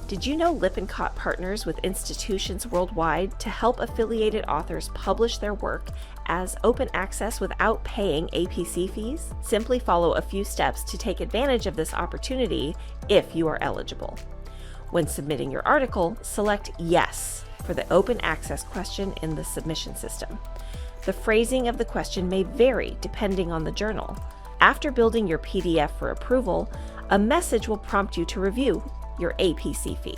Did you know Lippincott partners with institutions worldwide to help affiliated authors publish their work as open access without paying APC fees? Simply follow a few steps to take advantage of this opportunity if you are eligible. When submitting your article, select Yes for the open access question in the submission system. The phrasing of the question may vary depending on the journal. After building your PDF for approval, a message will prompt you to review your APC fee.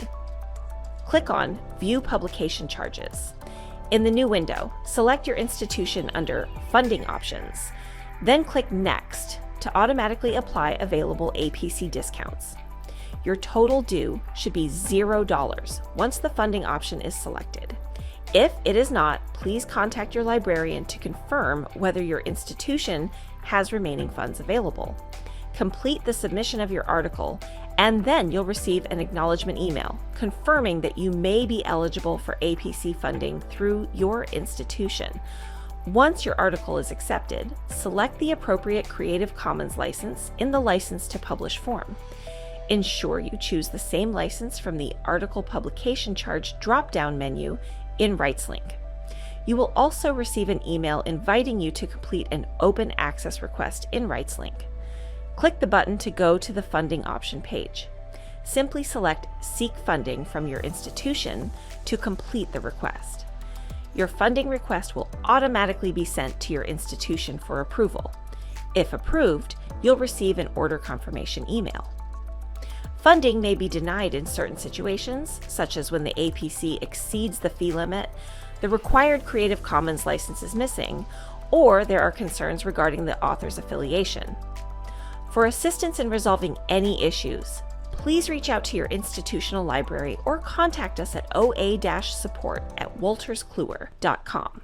Click on View Publication Charges. In the new window, select your institution under Funding Options, then click Next to automatically apply available APC discounts. Your total due should be $0 once the funding option is selected. If it is not, please contact your librarian to confirm whether your institution has remaining funds available. Complete the submission of your article, and then you'll receive an acknowledgement email confirming that you may be eligible for APC funding through your institution. Once your article is accepted, select the appropriate Creative Commons license in the License to Publish form. Ensure you choose the same license from the Article Publication Charge drop-down menu in RightsLink. You will also receive an email inviting you to complete an open access request in RightsLink. Click the button to go to the funding option page. Simply select Seek Funding from your institution to complete the request. Your funding request will automatically be sent to your institution for approval. If approved, you'll receive an order confirmation email. Funding may be denied in certain situations, such as when the APC exceeds the fee limit, the required Creative Commons license is missing, or there are concerns regarding the author's affiliation. For assistance in resolving any issues, please reach out to your institutional library or contact us at oa-support@wolterskluwer.com.